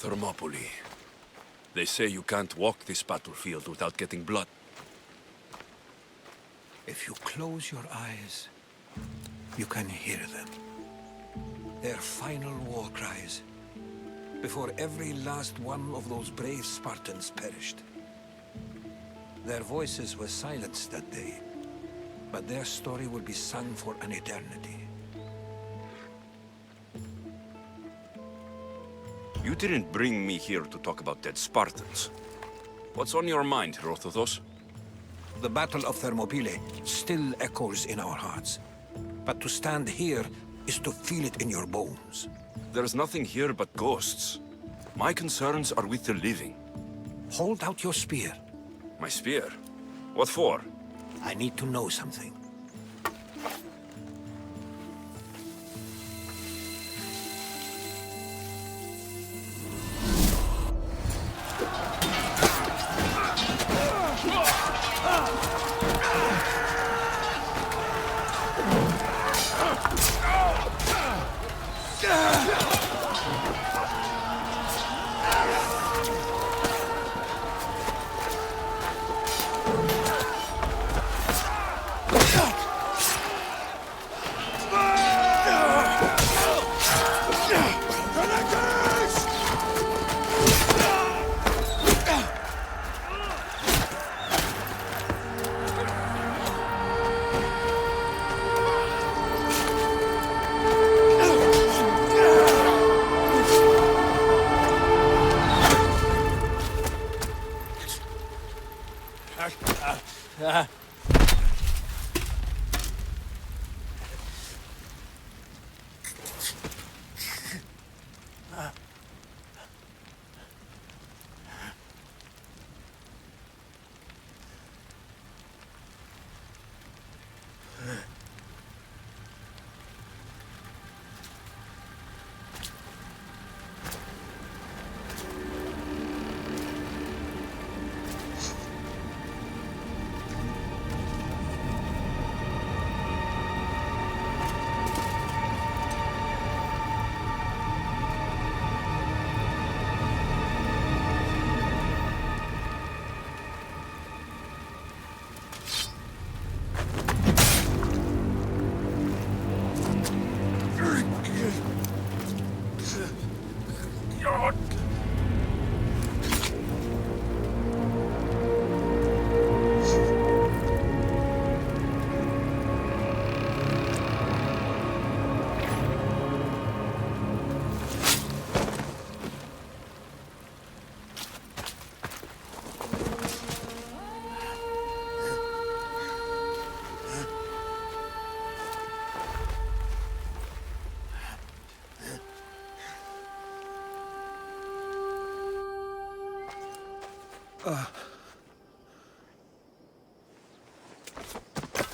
Thermopylae. They say you can't walk this battlefield without getting blood. If you close your eyes, you can hear them. Their final war cries, before every last one of those brave Spartans perished. Their voices were silenced that day, but their story will be sung for an eternity. You didn't bring me here to talk about dead Spartans. What's on your mind, Herodotus? The Battle of Thermopylae still echoes in our hearts. But to stand here is to feel it in your bones. There's nothing here but ghosts. My concerns are with the living. Hold out your spear. My spear? What for? I need to know something.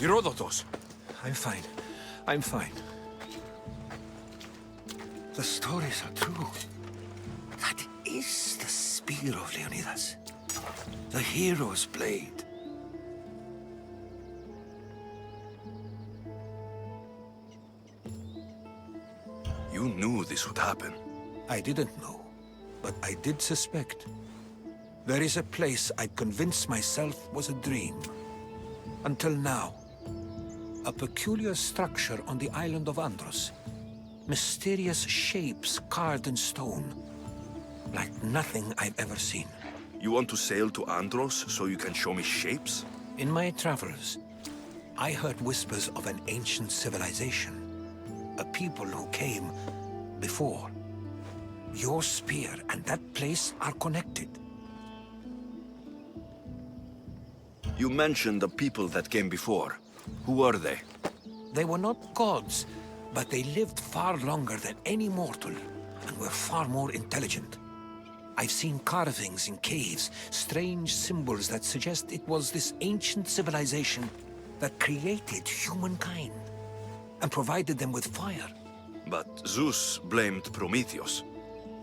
Herodotus! I'm fine. I'm fine. The stories are true. That is the spear of Leonidas. The hero's blade. You knew this would happen. I didn't know, but I did suspect. There is a place I convinced myself was a dream. Until now. A peculiar structure on the island of Andros. Mysterious shapes carved in stone. Like nothing I've ever seen. You want to sail to Andros so you can show me shapes? In my travels, I heard whispers of an ancient civilization. A people who came before. Your spear and that place are connected. You mentioned the people that came before. Who are they? They were not gods, but they lived far longer than any mortal, and were far more intelligent. I've seen carvings in caves, strange symbols that suggest it was this ancient civilization that created humankind and provided them with fire. But Zeus blamed Prometheus.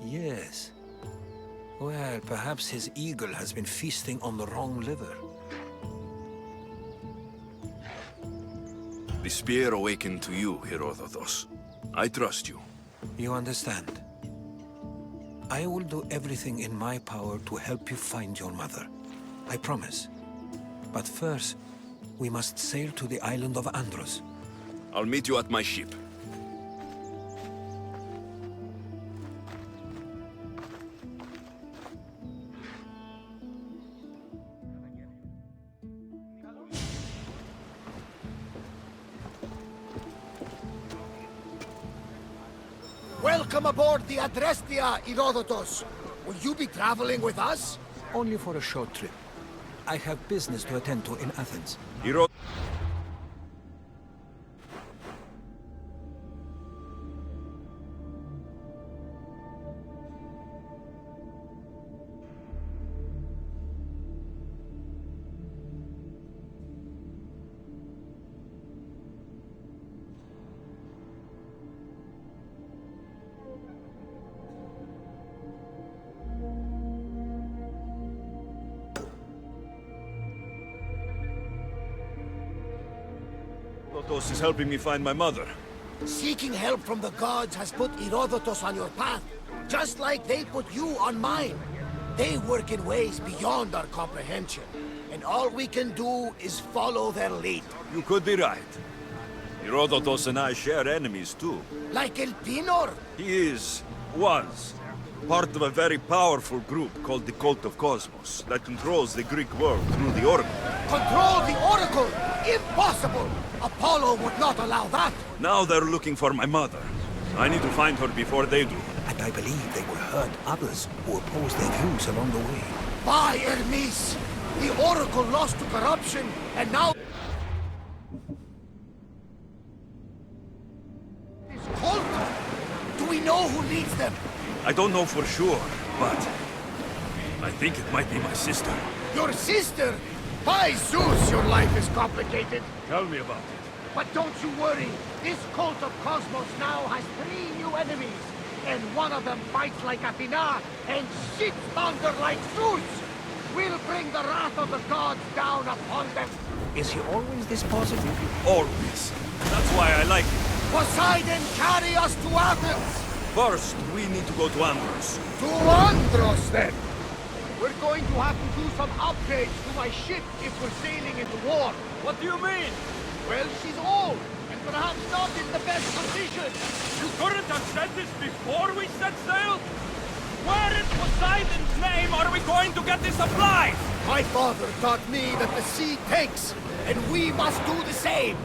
Yes. Well, perhaps his eagle has been feasting on the wrong liver. The spear awakened to you, Herodotus. I trust you. You understand? I will do everything in my power to help you find your mother. I promise. But first, we must sail to the island of Andros. I'll meet you at my ship. Welcome aboard the Adrestia, Herodotus. Will you be traveling with us? Only for a short trip. I have business to attend to in Athens. Hero... Herodotus is helping me find my mother. Seeking help from the gods has put Herodotus on your path, just like they put you on mine. They work in ways beyond our comprehension, and all we can do is follow their lead. You could be right. Herodotus and I share enemies too. Like El Pinor? He was, part of a very powerful group called the Cult of Cosmos that controls the Greek world through the Oracle. Control the Oracle! Impossible! Apollo would not allow that! Now they're looking for my mother. I need to find her before they do. And I believe they will hurt others who oppose their views along the way. By Hermes! The Oracle lost to corruption, and now... This cult! Do we know who leads them? I don't know for sure, but I think it might be my sister. Your sister? By Zeus, your life is complicated. Tell me about it. But don't you worry. This cult of Cosmos now has 3 new enemies. And one of them fights like Athena and shits thunder like Zeus. We'll bring the wrath of the gods down upon them. Is he always this positive? Always. That's why I like it. Poseidon, carry us to Athens! First, we need to go to Andros. To Andros, then! We're going to have to do some upgrades to my ship if we're sailing into war. What do you mean? Well, she's old, and perhaps not in the best condition. You couldn't have said this before we set sail? Where in Poseidon's name are we going to get the supplies? My father taught me that the sea takes, and we must do the same.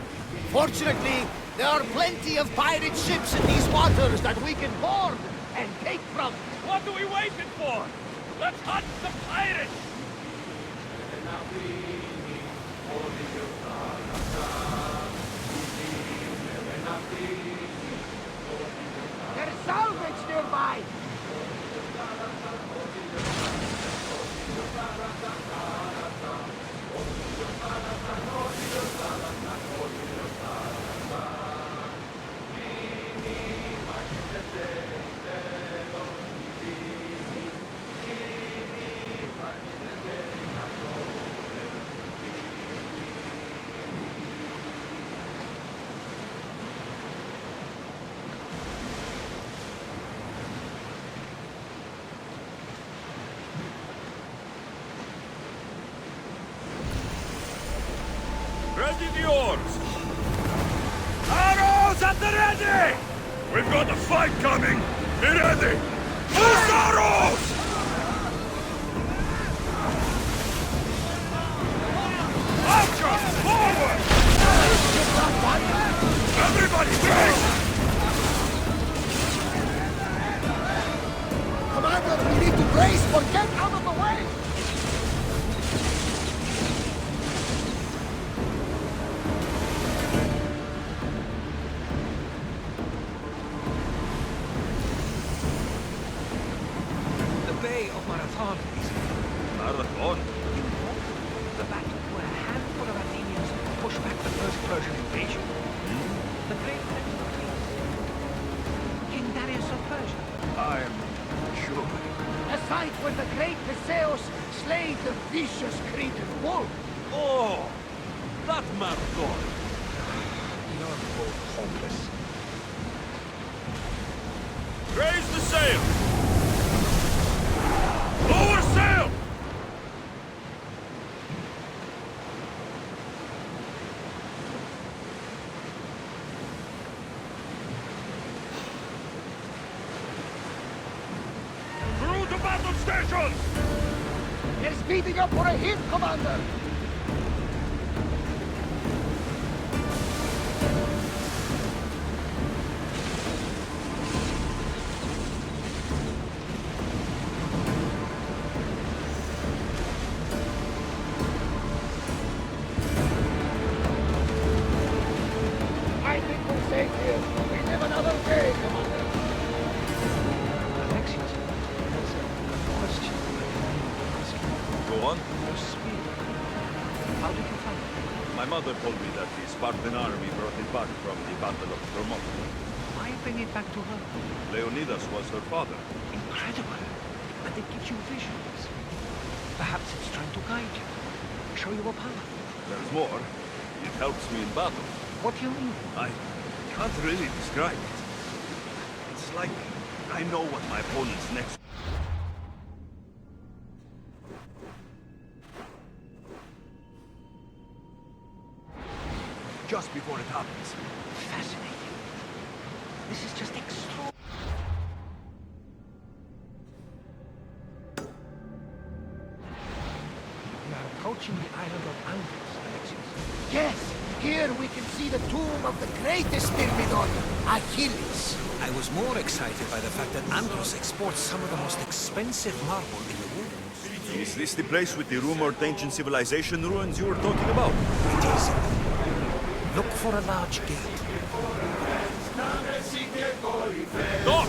Fortunately, there are plenty of pirate ships in these waters that we can board and take from. What are we waiting for? Let's hunt the pirates! There's salvage nearby! Ready the oars! Arrows at the ready! We've got a fight coming! Be ready! Loose arrows! Archers, forward! Everybody brace! Commander, we need to brace or get out of the way! The Bay of armies. Marathon? You know, the battle where a handful of Athenians pushed back the first Persian invasion. The great Prince of Greece. King Darius of Persia. I'm sure. A sight where the great Theseus slayed the vicious Cretan wolf. Oh! That Marathon! You're both hopeless. Raise the sail! Lower sail! Through to battle stations! They're speeding up for a hit, Commander! I think we're safe here. We live another day, Commander. Alexius, there's a question I need to ask you. Go on. Your spear. How did you find it? My mother told me that the Spartan army brought it back from the Battle of Thermopylae. Why bring it back to her? Leonidas was her father. Incredible. And it gives you visions. Perhaps it's trying to guide you. Show you a path. There's more. It helps me in battle. What do you mean? I can't really describe it. It's like I know what my opponent's next. Just before it happens. Fascinating. This is just extraordinary. We are approaching the island of Andros, Alexius. Yes! Here we can see the tomb of the greatest Myrmidon, Achilles. I was more excited by the fact that Andros exports some of the most expensive marble in the world. Is this the place with the rumored ancient civilization ruins you were talking about? It is. Look for a large gate. Stop!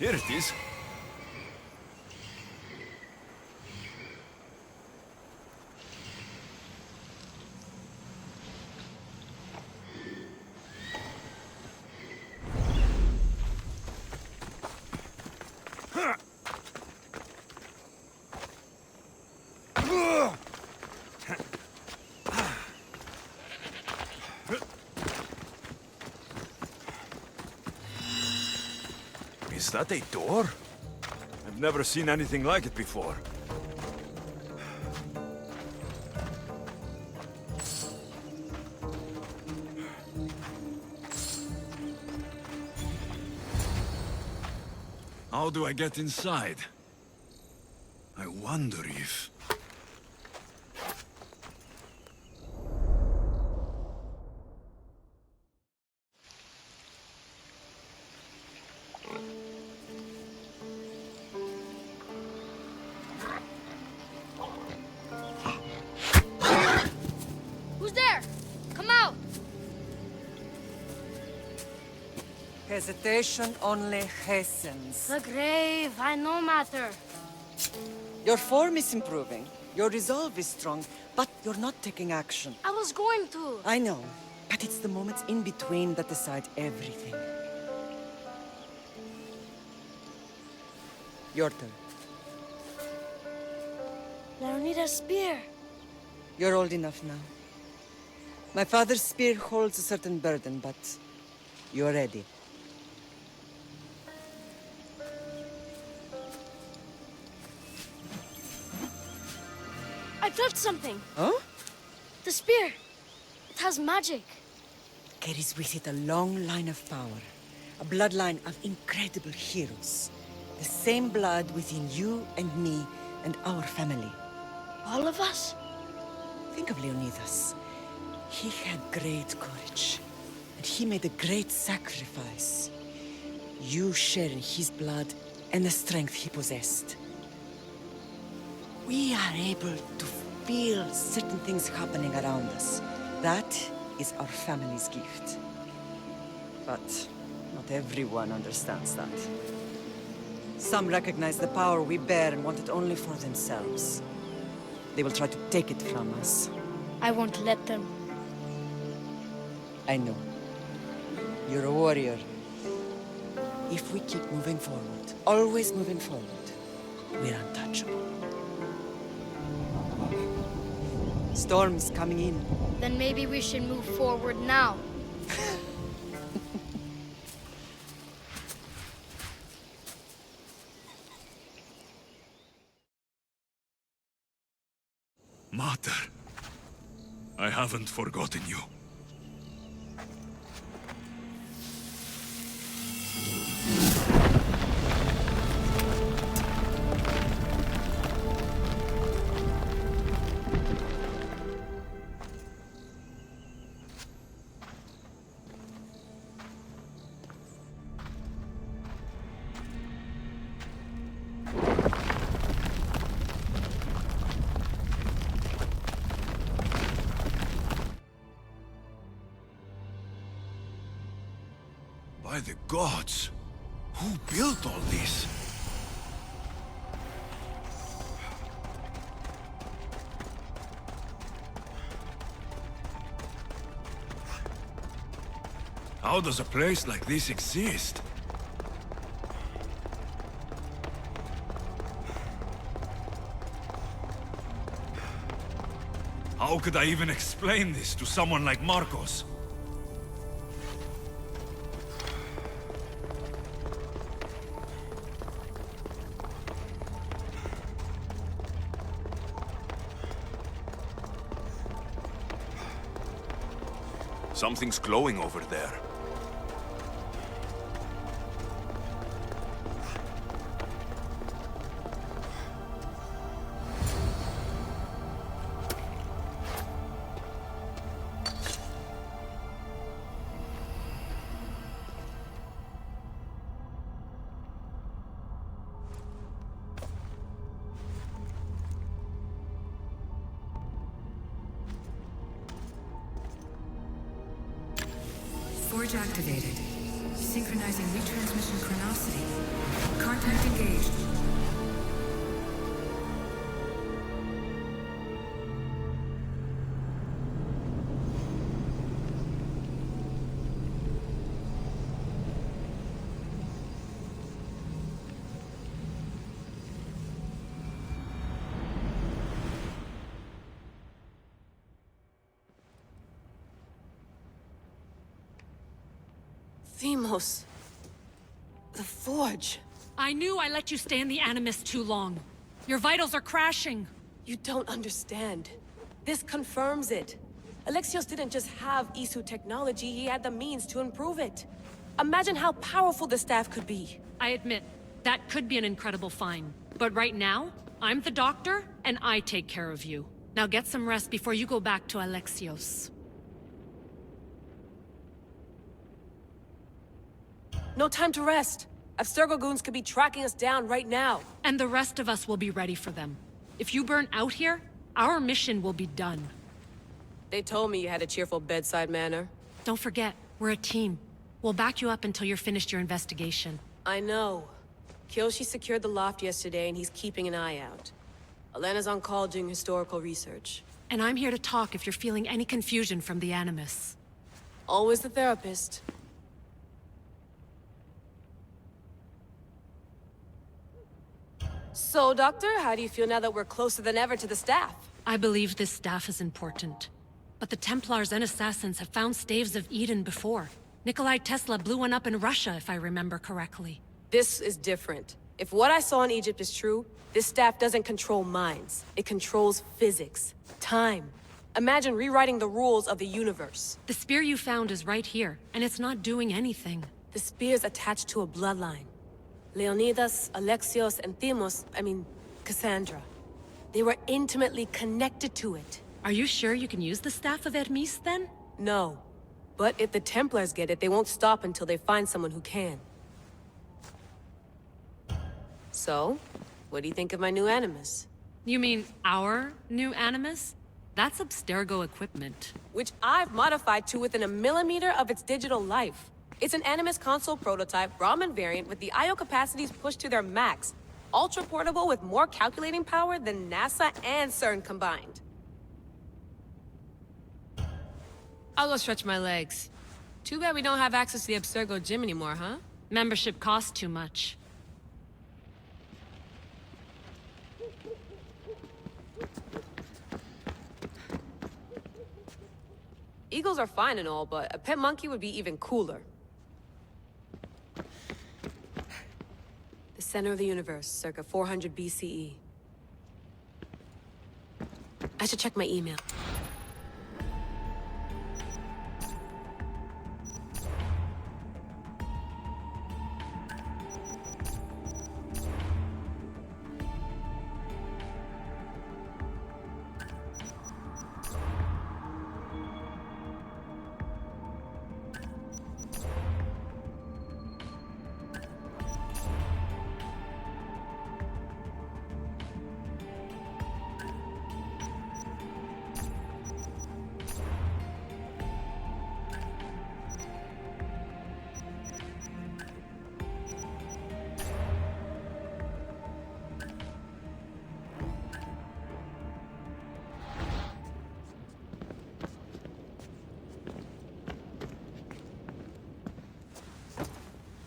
Here it is. Is that a door? I've never seen anything like it before. How do I get inside? I wonder if... Who's there? Come out! Hesitation only hastens. The grave, I no matter. Your form is improving. Your resolve is strong, but you're not taking action. I was going to. I know, but it's the moments in between that decide everything. Your turn. Leonidas' spear. You're old enough now. My father's spear holds a certain burden, but you're ready. touched something. Huh? The spear. It has magic. Carries with it a long line of power. A bloodline of incredible heroes. The same blood within you and me and our family. All of us? Think of Leonidas. He had great courage. And he made a great sacrifice. You share in his blood and the strength he possessed. We are able to feel certain things happening around us. That is our family's gift. But not everyone understands that. Some recognize the power we bear and want it only for themselves. They will try to take it from us. I won't let them. I know. You're a warrior. If we keep moving forward, always moving forward, we're untouchable. Storm is coming in. Then maybe we should move forward now. Mater, I haven't forgotten you. By the gods! Who built all this? How does a place like this exist? How could I even explain this to someone like Marcos? Something's glowing over there. Forge activated. Synchronizing retransmission chronicity. Contact engaged. Themos. The Forge. I knew I let you stay in the Animus too long. Your vitals are crashing. You don't understand. This confirms it. Alexios didn't just have Isu technology, he had the means to improve it. Imagine how powerful the staff could be. I admit, that could be an incredible find. But right now, I'm the doctor, and I take care of you. Now get some rest before you go back to Alexios. No time to rest. Abstergo goons could be tracking us down right now. And the rest of us will be ready for them. If you burn out here, our mission will be done. They told me you had a cheerful bedside manner. Don't forget, we're a team. We'll back you up until you're finished your investigation. I know. Kyoshi secured the loft yesterday and he's keeping an eye out. Elena's on call doing historical research. And I'm here to talk if you're feeling any confusion from the Animus. Always the therapist. So, Doctor, how do you feel now that we're closer than ever to the staff? I believe this staff is important. But the Templars and Assassins have found staves of Eden before. Nikolai Tesla blew one up in Russia, if I remember correctly. This is different. If what I saw in Egypt is true, this staff doesn't control minds. It controls physics, time. Imagine rewriting the rules of the universe. The spear you found is right here, and it's not doing anything. The spear's attached to a bloodline. Leonidas, Alexios, and Cassandra. They were intimately connected to it. Are you sure you can use the Staff of Hermes, then? No. But if the Templars get it, they won't stop until they find someone who can. So, what do you think of my new Animus? You mean our new Animus? That's Abstergo equipment. Which I've modified to within a millimeter of its digital life. It's an Animus console prototype, Brahmin variant with the I/O capacities pushed to their max. Ultra-portable with more calculating power than NASA and CERN combined. I'll go stretch my legs. Too bad we don't have access to the Abstergo gym anymore, huh? Membership costs too much. Eagles are fine and all, but a pet monkey would be even cooler. The center of the universe, circa 400 BCE. I should check my email.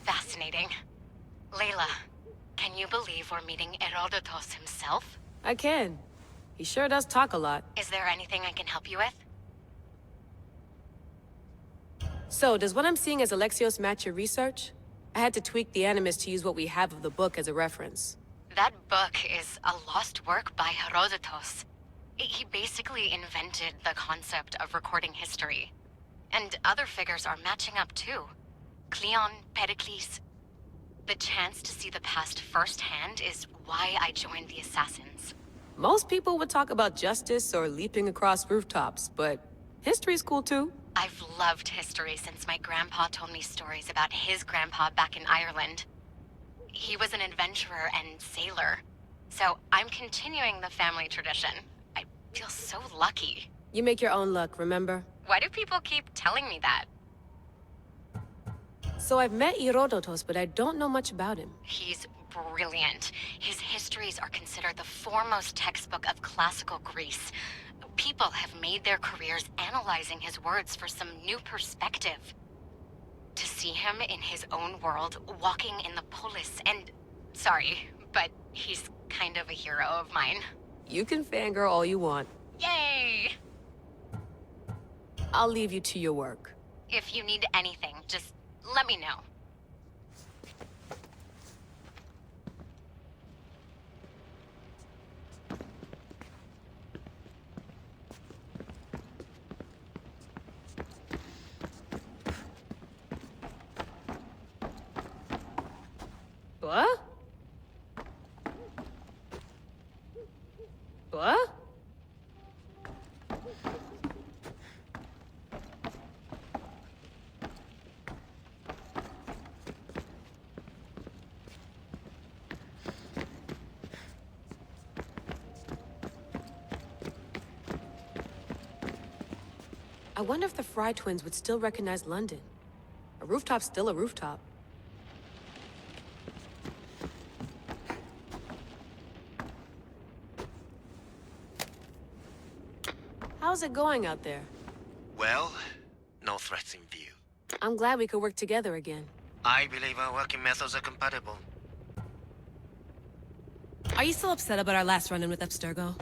Fascinating. Layla, can you believe we're meeting Herodotus himself? I can. He sure does talk a lot. Is there anything I can help you with? So, does what I'm seeing as Alexios match your research? I had to tweak the Animus to use what we have of the book as a reference. That book is a lost work by Herodotus. He basically invented the concept of recording history. And other figures are matching up too. Cleon, Pericles. The chance to see the past firsthand is why I joined the Assassins. Most people would talk about justice or leaping across rooftops, but history's cool too. I've loved history since my grandpa told me stories about his grandpa back in Ireland. He was an adventurer and sailor, so I'm continuing the family tradition. I feel so lucky. You make your own luck, remember? Why do people keep telling me that? So I've met Herodotus, but I don't know much about him. He's brilliant. His histories are considered the foremost textbook of classical Greece. People have made their careers analyzing his words for some new perspective. To see him in his own world, walking in the polis, and... Sorry, but he's kind of a hero of mine. You can fangirl all you want. Yay! I'll leave you to your work. If you need anything, just let me know. What? What? I wonder if the Fry twins would still recognize London. A rooftop's still a rooftop. How's it going out there? Well, no threats in view. I'm glad we could work together again. I believe our working methods are compatible. Are you still upset about our last run-in with Abstergo?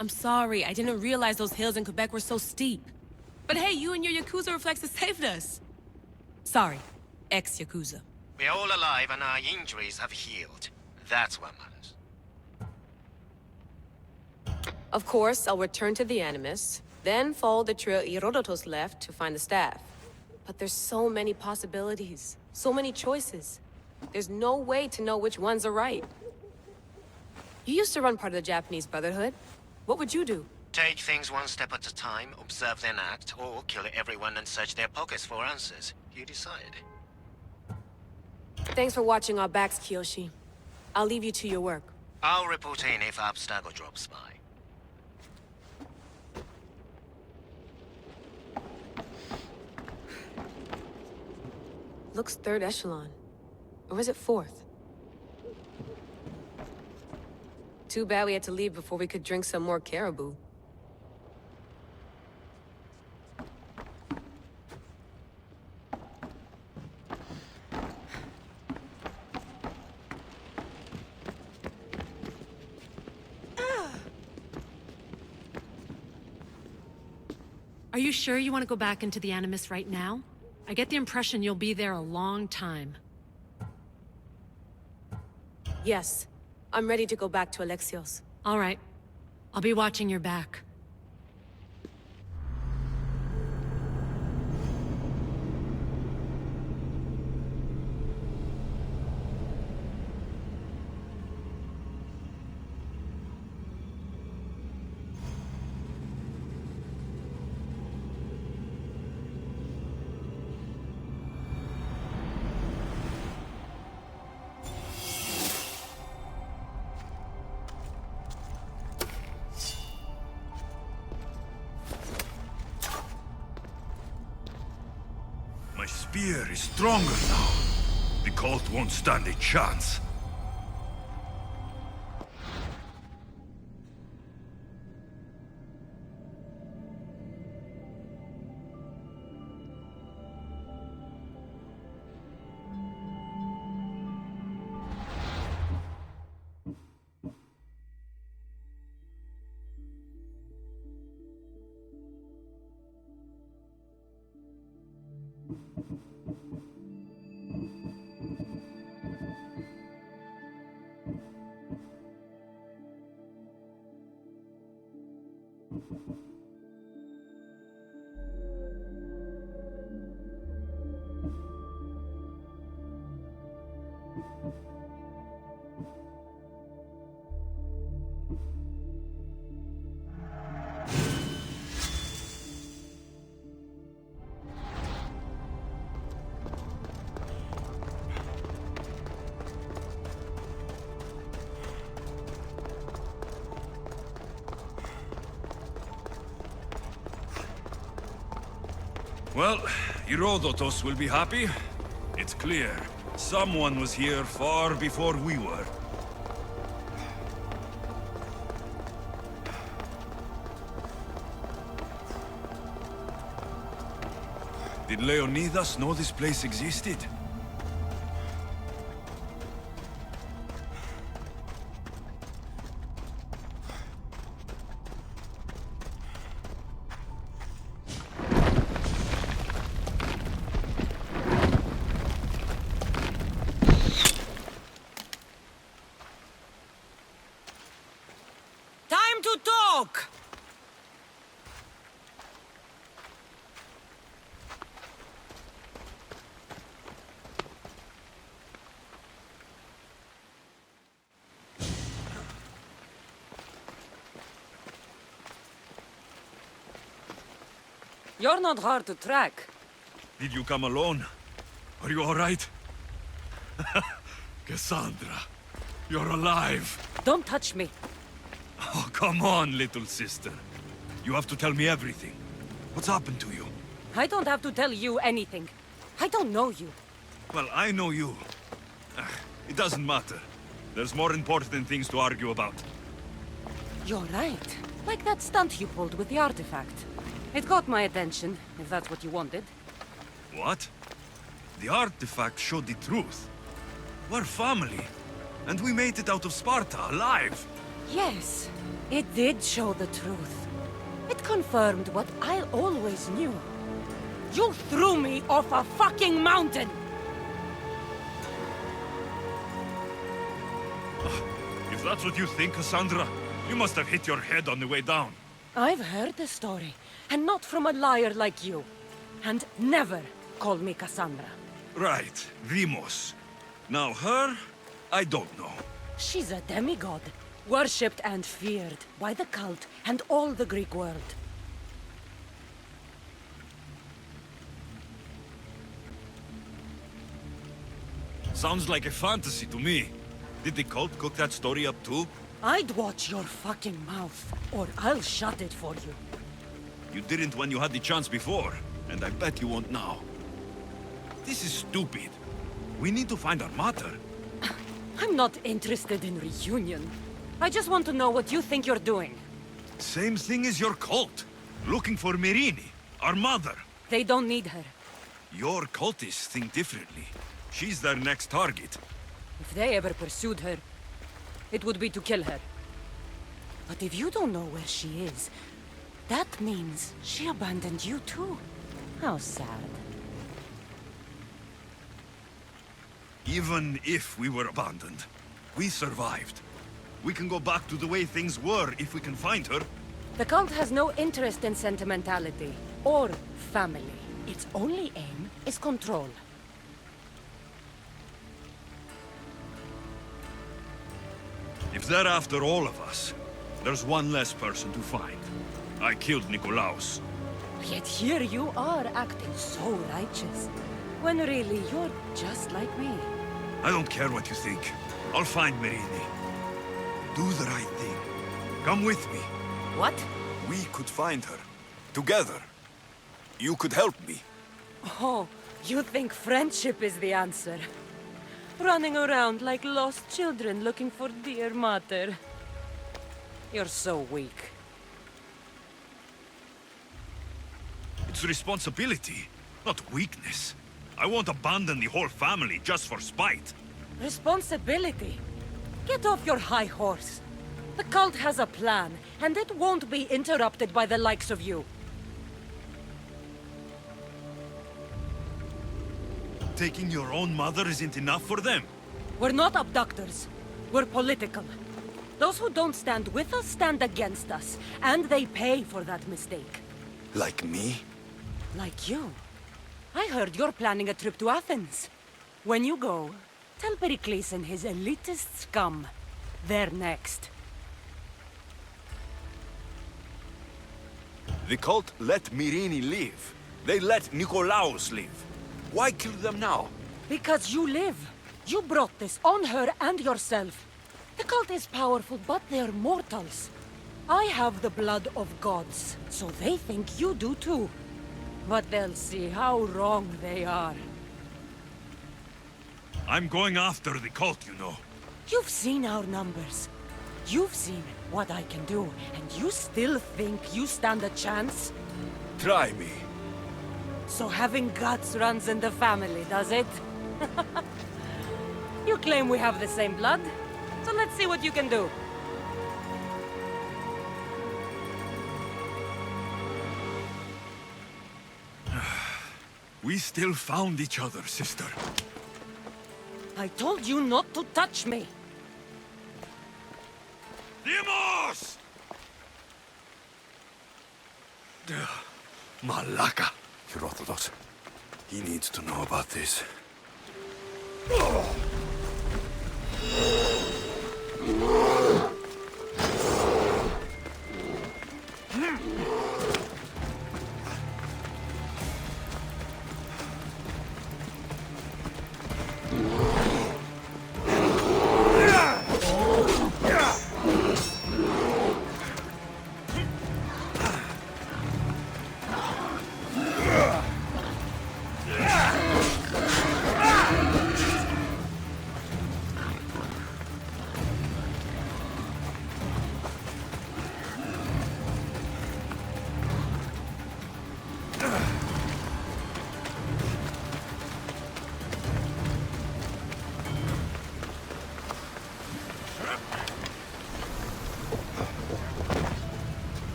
I'm sorry, I didn't realize those hills in Quebec were so steep. But hey, you and your Yakuza reflexes saved us. Sorry, ex-Yakuza. We're all alive and our injuries have healed. That's what matters. Of course, I'll return to the Animus, then follow the trail Herodotus left to find the staff. But there's so many possibilities, so many choices. There's no way to know which ones are right. You used to run part of the Japanese Brotherhood. What would you do? Take things one step at a time, observe then act, or kill everyone and search their pockets for answers. You decide. Thanks for watching our backs, Kiyoshi. I'll leave you to your work. I'll report in if Abstergo drops by. Looks third echelon. Or is it fourth? Too bad we had to leave before we could drink some more caribou. Are you sure you want to go back into the Animus right now? I get the impression you'll be there a long time. Yes. I'm ready to go back to Alexios. All right. I'll be watching your back. My spear is stronger now. The cult won't stand a chance. Well, Herodotus will be happy. It's clear. Someone was here far before we were. Did Leonidas know this place existed? Time to talk! You're not hard to track. Did you come alone? Are you all right? Cassandra, you're alive. Don't touch me. Oh, come on, little sister. You have to tell me everything. What's happened to you? I don't have to tell you anything. I don't know you. Well, I know you. It doesn't matter. There's more important things to argue about. You're right. Like that stunt you pulled with the artifact. It caught my attention, if that's what you wanted. What? The artifact showed the truth. We're family. And we made it out of Sparta, alive. Yes, it did show the truth. It confirmed what I always knew. You threw me off a fucking mountain! If that's what you think, Cassandra, you must have hit your head on the way down. I've heard the story, and not from a liar like you. And never call me Cassandra. Right, Vimos. Now her, I don't know. She's a demigod, worshipped and feared by the cult and all the Greek world. Sounds like a fantasy to me. Did the cult cook that story up too? I'd watch your fucking mouth, or I'll shut it for you. You didn't when you had the chance before, and I bet you won't now. This is stupid. We need to find our mater. I'm not interested in reunion. I just want to know what you think you're doing. Same thing as your cult. Looking for Myrrine, our mother. They don't need her. Your cultists think differently. She's their next target. If they ever pursued her, it would be to kill her. But if you don't know where she is, that means she abandoned you too. How sad. Even if we were abandoned, we survived. We can go back to the way things were if we can find her. The cult has no interest in sentimentality or family. Its only aim is control. If they're after all of us, there's one less person to find. I killed Nikolaos. Yet here you are acting so righteous, when really you're just like me. I don't care what you think. I'll find Myrrine. Do the right thing. Come with me. What? We could find her. Together. You could help me. Oh, you think friendship is the answer? Running around like lost children looking for dear mater. You're so weak. It's responsibility, not weakness. I won't abandon the whole family just for spite. Responsibility? Get off your high horse. The cult has a plan, and it won't be interrupted by the likes of you. Taking your own mother isn't enough for them. We're not abductors. We're political. Those who don't stand with us stand against us, and they pay for that mistake. Like me? Like you. I heard you're planning a trip to Athens. When you go, tell Pericles and his elitist scum they're next. The cult let Myrrine live. They let Nikolaos live. Why kill them now? Because you live. You brought this on her and yourself. The cult is powerful, but they're mortals. I have the blood of gods, so they think you do too. But they'll see how wrong they are. I'm going after the cult, you know. You've seen our numbers. You've seen what I can do, and you still think you stand a chance? Try me. So having guts runs in the family, does it? You claim we have the same blood, so let's see what you can do. We still found each other, sister. I told you not to touch me. Dimos! Malaka. Herodotus. He needs to know about this.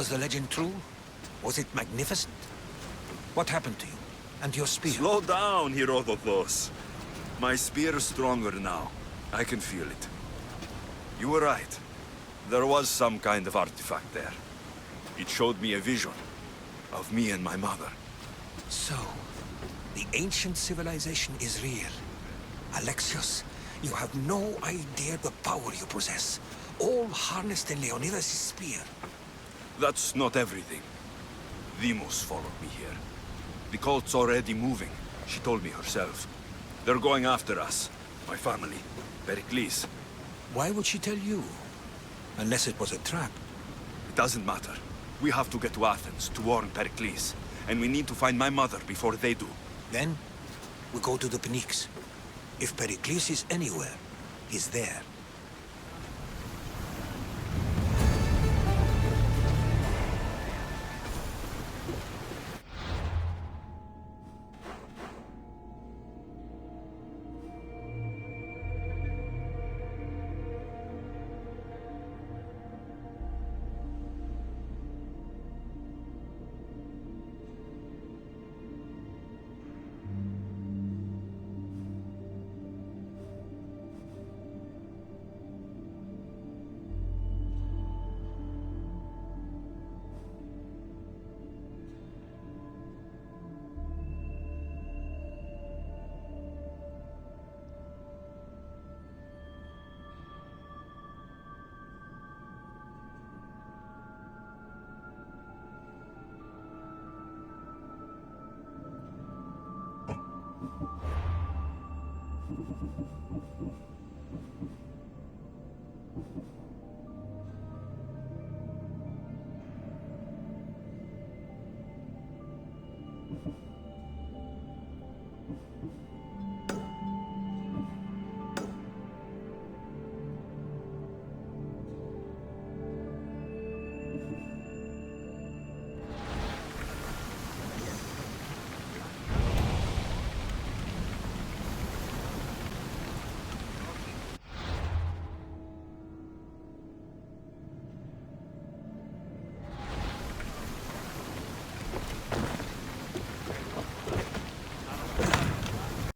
Was the legend true? Was it magnificent? What happened to you? And your spear? Slow down, Herodotus. My spear is stronger now. I can feel it. You were right. There was some kind of artifact there. It showed me a vision of me and my mother. So, the ancient civilization is real. Alexios, you have no idea the power you possess. All harnessed in Leonidas' spear. That's not everything. Deimos followed me here. The cult's already moving. She told me herself. They're going after us. My family. Pericles. Why would she tell you? Unless it was a trap. It doesn't matter. We have to get to Athens to warn Pericles. And we need to find my mother before they do. Then, we go to the Pnyx. If Pericles is anywhere, he's there.